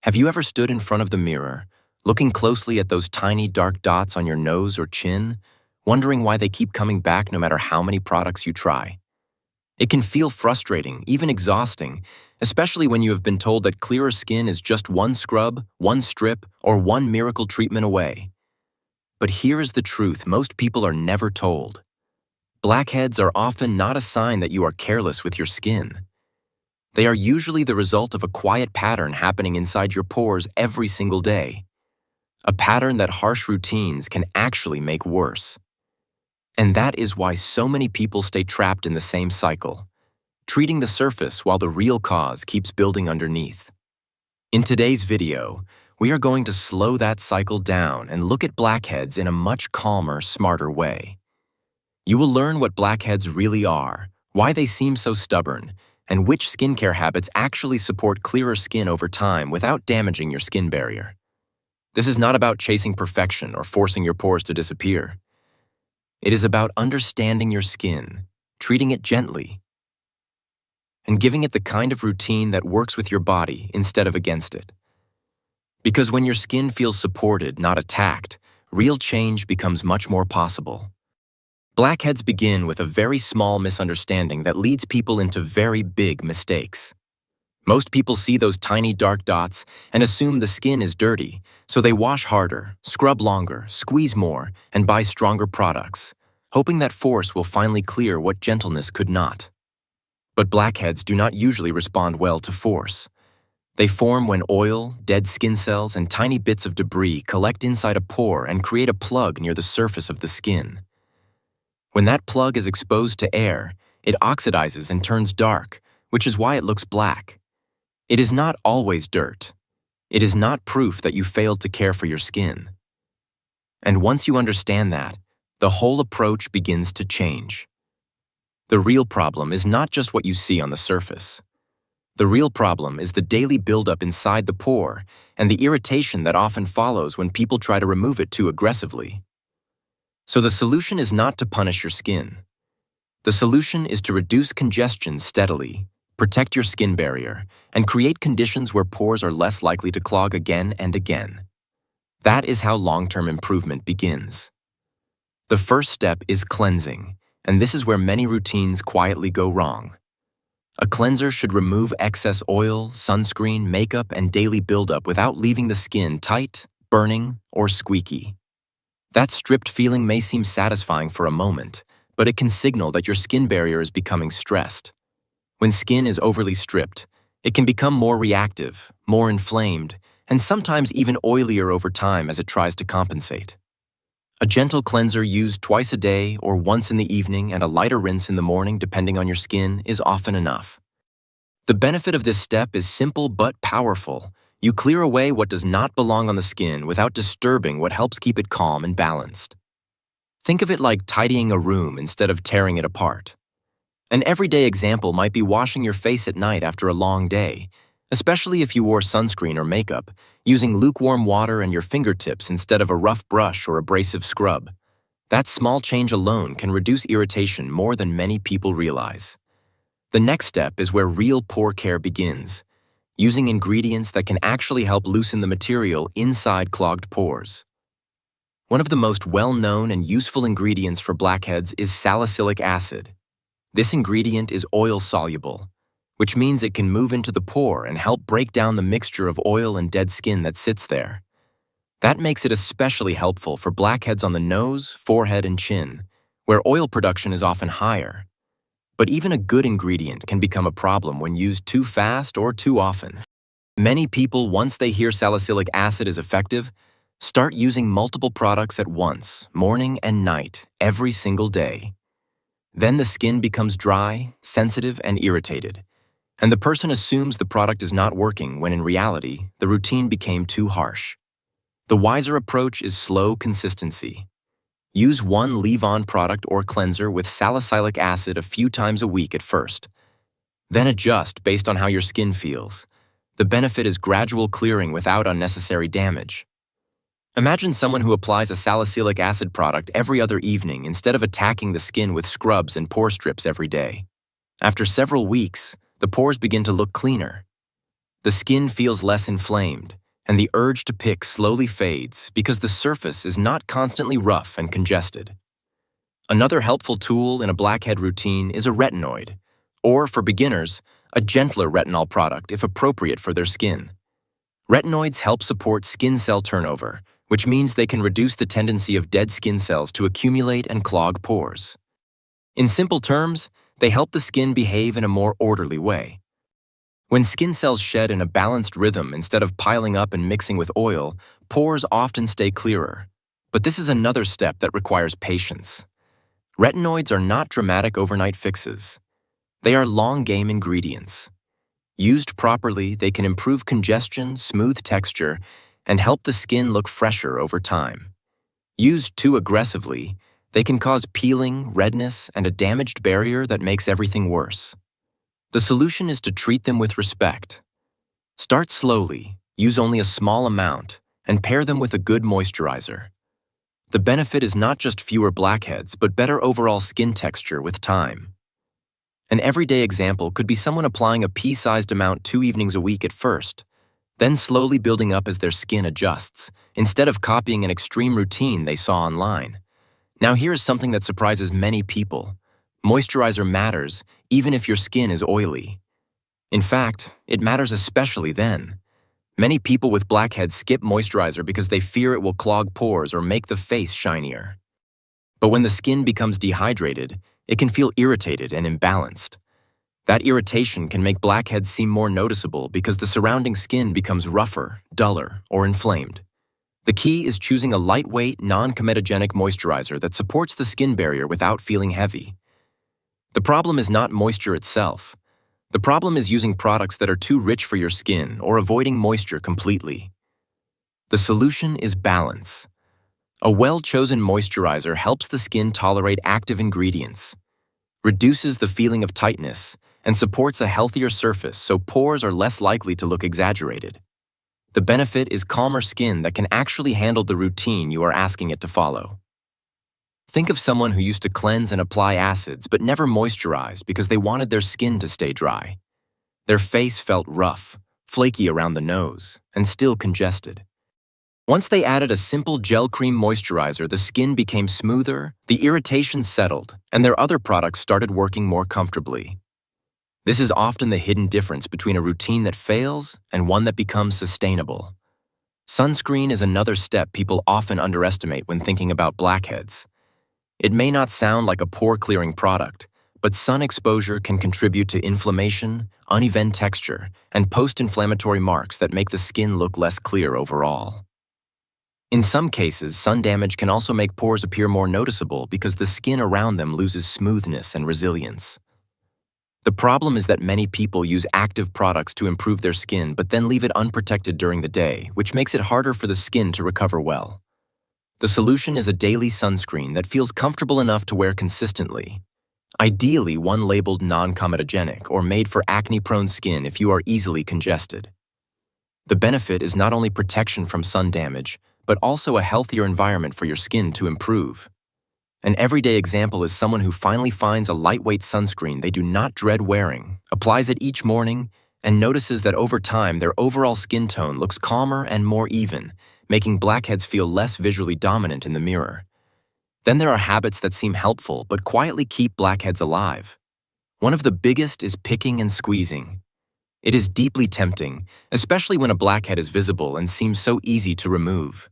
Have you ever stood in front of the mirror, looking closely at those tiny dark dots on your nose or chin, wondering why they keep coming back no matter how many products you try? It can feel frustrating, even exhausting, especially when you have been told that clearer skin is just one scrub, one strip, or one miracle treatment away. But here is the truth most people are never told. Blackheads are often not a sign that you are careless with your skin. They are usually the result of a quiet pattern happening inside your pores every single day. A pattern that harsh routines can actually make worse. And that is why so many people stay trapped in the same cycle, treating the surface while the real cause keeps building underneath. In today's video, we are going to slow that cycle down and look at blackheads in a much calmer, smarter way. You will learn what blackheads really are, why they seem so stubborn, and which skincare habits actually support clearer skin over time without damaging your skin barrier. This is not about chasing perfection or forcing your pores to disappear. It is about understanding your skin, treating it gently, and giving it the kind of routine that works with your body instead of against it. Because when your skin feels supported, not attacked, real change becomes much more possible. Blackheads begin with a very small misunderstanding that leads people into very big mistakes. Most people see those tiny dark dots and assume the skin is dirty, so they wash harder, scrub longer, squeeze more, and buy stronger products, hoping that force will finally clear what gentleness could not. But blackheads do not usually respond well to force. They form when oil, dead skin cells, and tiny bits of debris collect inside a pore and create a plug near the surface of the skin. When that plug is exposed to air, it oxidizes and turns dark, which is why it looks black. It is not always dirt. It is not proof that you failed to care for your skin. And once you understand that, the whole approach begins to change. The real problem is not just what you see on the surface. The real problem is the daily buildup inside the pore and the irritation that often follows when people try to remove it too aggressively. So the solution is not to punish your skin. The solution is to reduce congestion steadily, protect your skin barrier, and create conditions where pores are less likely to clog again and again. That is how long-term improvement begins. The first step is cleansing, and this is where many routines quietly go wrong. A cleanser should remove excess oil, sunscreen, makeup, and daily buildup without leaving the skin tight, burning, or squeaky. That stripped feeling may seem satisfying for a moment, but it can signal that your skin barrier is becoming stressed. When skin is overly stripped, it can become more reactive, more inflamed, and sometimes even oilier over time as it tries to compensate. A gentle cleanser used twice a day or once in the evening and a lighter rinse in the morning depending on your skin is often enough. The benefit of this step is simple but powerful. You clear away what does not belong on the skin without disturbing what helps keep it calm and balanced. Think of it like tidying a room instead of tearing it apart. An everyday example might be washing your face at night after a long day, especially if you wore sunscreen or makeup, using lukewarm water and your fingertips instead of a rough brush or abrasive scrub. That small change alone can reduce irritation more than many people realize. The next step is where real pore care begins, using ingredients that can actually help loosen the material inside clogged pores. One of the most well-known and useful ingredients for blackheads is salicylic acid. This ingredient is oil-soluble, which means it can move into the pore and help break down the mixture of oil and dead skin that sits there. That makes it especially helpful for blackheads on the nose, forehead, and chin, where oil production is often higher. But even a good ingredient can become a problem when used too fast or too often. Many people, once they hear salicylic acid is effective, start using multiple products at once, morning and night, every single day. Then the skin becomes dry, sensitive, and irritated, and the person assumes the product is not working when in reality, the routine became too harsh. The wiser approach is slow consistency. Use one leave-on product or cleanser with salicylic acid a few times a week at first. Then adjust based on how your skin feels. The benefit is gradual clearing without unnecessary damage. Imagine someone who applies a salicylic acid product every other evening instead of attacking the skin with scrubs and pore strips every day. After several weeks, the pores begin to look cleaner. The skin feels less inflamed, and the urge to pick slowly fades because the surface is not constantly rough and congested. Another helpful tool in a blackhead routine is a retinoid, or for beginners, a gentler retinol product if appropriate for their skin. Retinoids help support skin cell turnover, which means they can reduce the tendency of dead skin cells to accumulate and clog pores. In simple terms, they help the skin behave in a more orderly way. When skin cells shed in a balanced rhythm instead of piling up and mixing with oil, pores often stay clearer. But this is another step that requires patience. Retinoids are not dramatic overnight fixes. They are long-game ingredients. Used properly, they can improve congestion, smooth texture, and help the skin look fresher over time. Used too aggressively, they can cause peeling, redness, and a damaged barrier that makes everything worse. The solution is to treat them with respect. Start slowly, use only a small amount, and pair them with a good moisturizer. The benefit is not just fewer blackheads, but better overall skin texture with time. An everyday example could be someone applying a pea-sized amount 2 evenings a week at first, then slowly building up as their skin adjusts, instead of copying an extreme routine they saw online. Now here is something that surprises many people. Moisturizer matters, even if your skin is oily. In fact, it matters especially then. Many people with blackheads skip moisturizer because they fear it will clog pores or make the face shinier. But when the skin becomes dehydrated, it can feel irritated and imbalanced. That irritation can make blackheads seem more noticeable because the surrounding skin becomes rougher, duller, or inflamed. The key is choosing a lightweight, non-comedogenic moisturizer that supports the skin barrier without feeling heavy. The problem is not moisture itself. The problem is using products that are too rich for your skin or avoiding moisture completely. The solution is balance. A well-chosen moisturizer helps the skin tolerate active ingredients, reduces the feeling of tightness, and supports a healthier surface so pores are less likely to look exaggerated. The benefit is calmer skin that can actually handle the routine you are asking it to follow. Think of someone who used to cleanse and apply acids but never moisturized because they wanted their skin to stay dry. Their face felt rough, flaky around the nose, and still congested. Once they added a simple gel cream moisturizer, the skin became smoother, the irritation settled, and their other products started working more comfortably. This is often the hidden difference between a routine that fails and one that becomes sustainable. Sunscreen is another step people often underestimate when thinking about blackheads. It may not sound like a pore-clearing product, but sun exposure can contribute to inflammation, uneven texture, and post-inflammatory marks that make the skin look less clear overall. In some cases, sun damage can also make pores appear more noticeable because the skin around them loses smoothness and resilience. The problem is that many people use active products to improve their skin but then leave it unprotected during the day, which makes it harder for the skin to recover well. The solution is a daily sunscreen that feels comfortable enough to wear consistently. Ideally, one labeled non-comedogenic or made for acne-prone skin if you are easily congested. The benefit is not only protection from sun damage, but also a healthier environment for your skin to improve. An everyday example is someone who finally finds a lightweight sunscreen they do not dread wearing, applies it each morning, and notices that over time their overall skin tone looks calmer and more even, making blackheads feel less visually dominant in the mirror. Then there are habits that seem helpful but quietly keep blackheads alive. One of the biggest is picking and squeezing. It is deeply tempting, especially when a blackhead is visible and seems so easy to remove.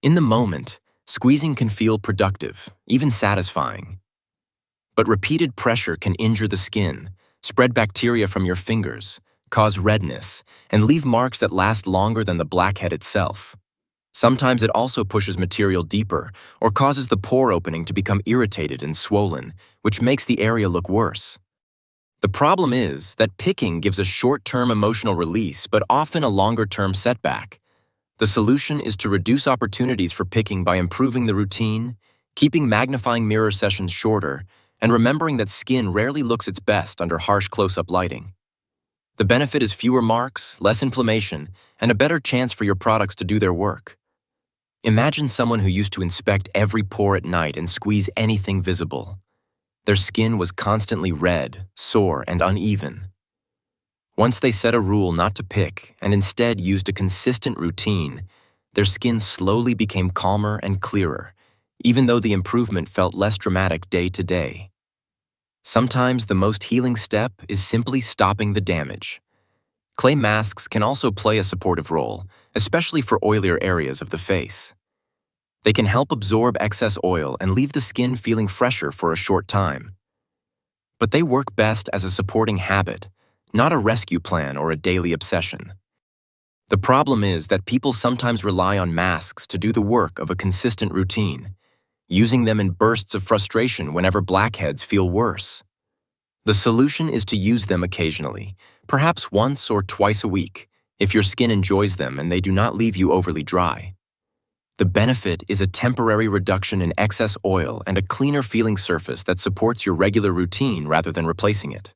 In the moment, squeezing can feel productive, even satisfying. But repeated pressure can injure the skin, spread bacteria from your fingers, cause redness, and leave marks that last longer than the blackhead itself. Sometimes it also pushes material deeper or causes the pore opening to become irritated and swollen, which makes the area look worse. The problem is that picking gives a short-term emotional release but often a longer-term setback. The solution is to reduce opportunities for picking by improving the routine, keeping magnifying mirror sessions shorter, and remembering that skin rarely looks its best under harsh close-up lighting. The benefit is fewer marks, less inflammation, and a better chance for your products to do their work. Imagine someone who used to inspect every pore at night and squeeze anything visible. Their skin was constantly red, sore, and uneven. Once they set a rule not to pick and instead used a consistent routine, their skin slowly became calmer and clearer, even though the improvement felt less dramatic day to day. Sometimes the most healing step is simply stopping the damage. Clay masks can also play a supportive role, especially for oilier areas of the face. They can help absorb excess oil and leave the skin feeling fresher for a short time. But they work best as a supporting habit, not a rescue plan or a daily obsession. The problem is that people sometimes rely on masks to do the work of a consistent routine, using them in bursts of frustration whenever blackheads feel worse. The solution is to use them occasionally, perhaps once or twice a week, if your skin enjoys them and they do not leave you overly dry. The benefit is a temporary reduction in excess oil and a cleaner feeling surface that supports your regular routine rather than replacing it.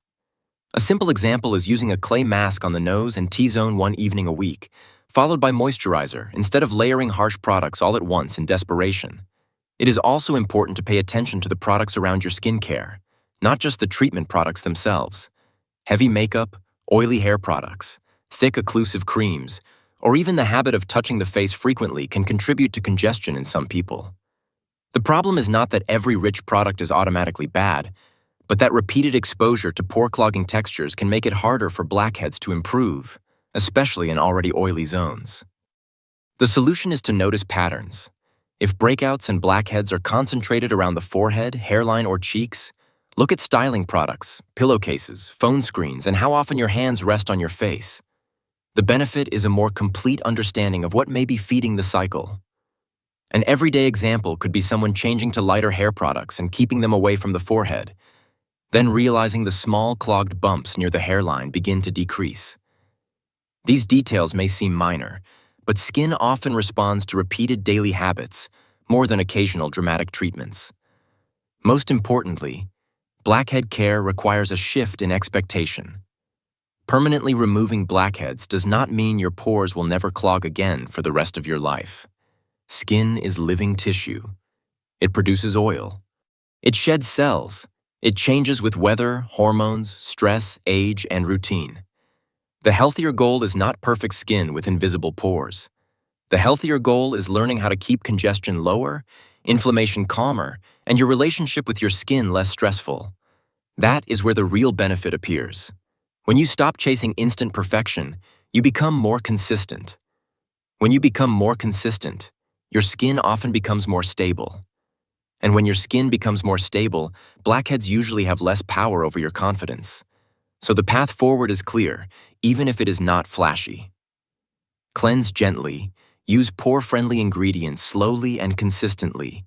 A simple example is using a clay mask on the nose and T-zone one evening a week, followed by moisturizer instead of layering harsh products all at once in desperation. It is also important to pay attention to the products around your skincare, not just the treatment products themselves. Heavy makeup, oily hair products, thick occlusive creams, or even the habit of touching the face frequently can contribute to congestion in some people. The problem is not that every rich product is automatically bad, but that repeated exposure to pore-clogging textures can make it harder for blackheads to improve, especially in already oily zones. The solution is to notice patterns. If breakouts and blackheads are concentrated around the forehead, hairline, or cheeks, look at styling products, pillowcases, phone screens, and how often your hands rest on your face. The benefit is a more complete understanding of what may be feeding the cycle. An everyday example could be someone changing to lighter hair products and keeping them away from the forehead, then realizing the small clogged bumps near the hairline begin to decrease. These details may seem minor, but skin often responds to repeated daily habits more than occasional dramatic treatments. Most importantly, blackhead care requires a shift in expectation. Permanently removing blackheads does not mean your pores will never clog again for the rest of your life. Skin is living tissue. It produces oil. It sheds cells. It changes with weather, hormones, stress, age, and routine. The healthier goal is not perfect skin with invisible pores. The healthier goal is learning how to keep congestion lower, inflammation calmer, and your relationship with your skin less stressful. That is where the real benefit appears. When you stop chasing instant perfection, you become more consistent. When you become more consistent, your skin often becomes more stable. And when your skin becomes more stable, blackheads usually have less power over your confidence. So the path forward is clear, even if it is not flashy. Cleanse gently, use pore-friendly ingredients slowly and consistently.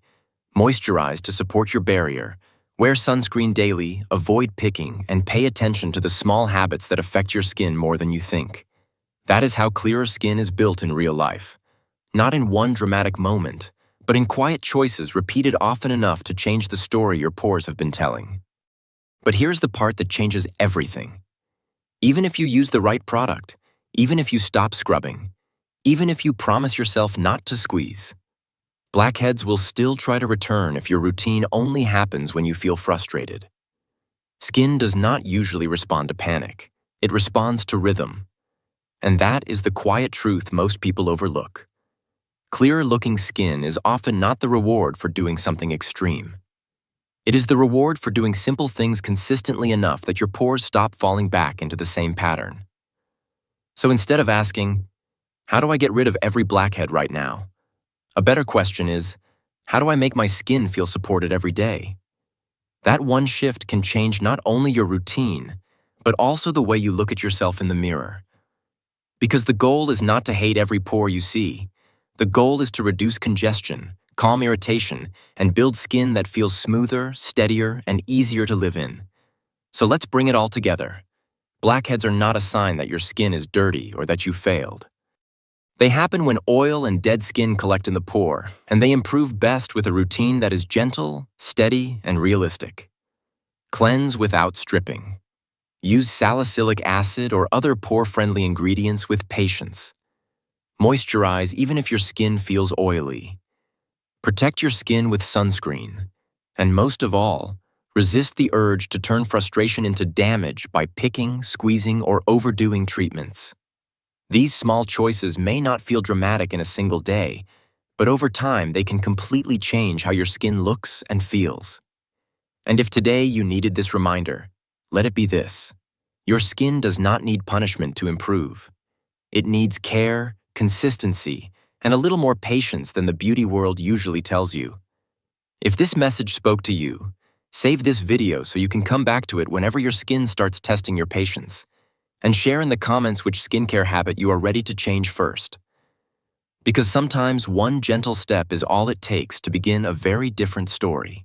Moisturize to support your barrier. Wear sunscreen daily, avoid picking, and pay attention to the small habits that affect your skin more than you think. That is how clearer skin is built in real life. Not in one dramatic moment, but in quiet choices repeated often enough to change the story your pores have been telling. But here's the part that changes everything. Even if you use the right product, even if you stop scrubbing, even if you promise yourself not to squeeze, blackheads will still try to return if your routine only happens when you feel frustrated. Skin does not usually respond to panic. It responds to rhythm. And that is the quiet truth most people overlook. Clearer-looking skin is often not the reward for doing something extreme. It is the reward for doing simple things consistently enough that your pores stop falling back into the same pattern. So instead of asking, "How do I get rid of every blackhead right now?" a better question is, how do I make my skin feel supported every day? That one shift can change not only your routine, but also the way you look at yourself in the mirror. Because the goal is not to hate every pore you see. The goal is to reduce congestion, calm irritation, and build skin that feels smoother, steadier, and easier to live in. So let's bring it all together. Blackheads are not a sign that your skin is dirty or that you failed. They happen when oil and dead skin collect in the pore, and they improve best with a routine that is gentle, steady, and realistic. Cleanse without stripping. Use salicylic acid or other pore-friendly ingredients with patience. Moisturize even if your skin feels oily. Protect your skin with sunscreen. And most of all, Resist the urge to turn frustration into damage by picking, squeezing, or overdoing treatments. These small choices may not feel dramatic in a single day, but over time they can completely change how your skin looks and feels. And if today you needed this reminder, let it be this: your skin does not need punishment to improve. It needs care, consistency, and a little more patience than the beauty world usually tells you. If this message spoke to you, save this video so you can come back to it whenever your skin starts testing your patience, and share in the comments which skincare habit you are ready to change first. Because sometimes one gentle step is all it takes to begin a very different story.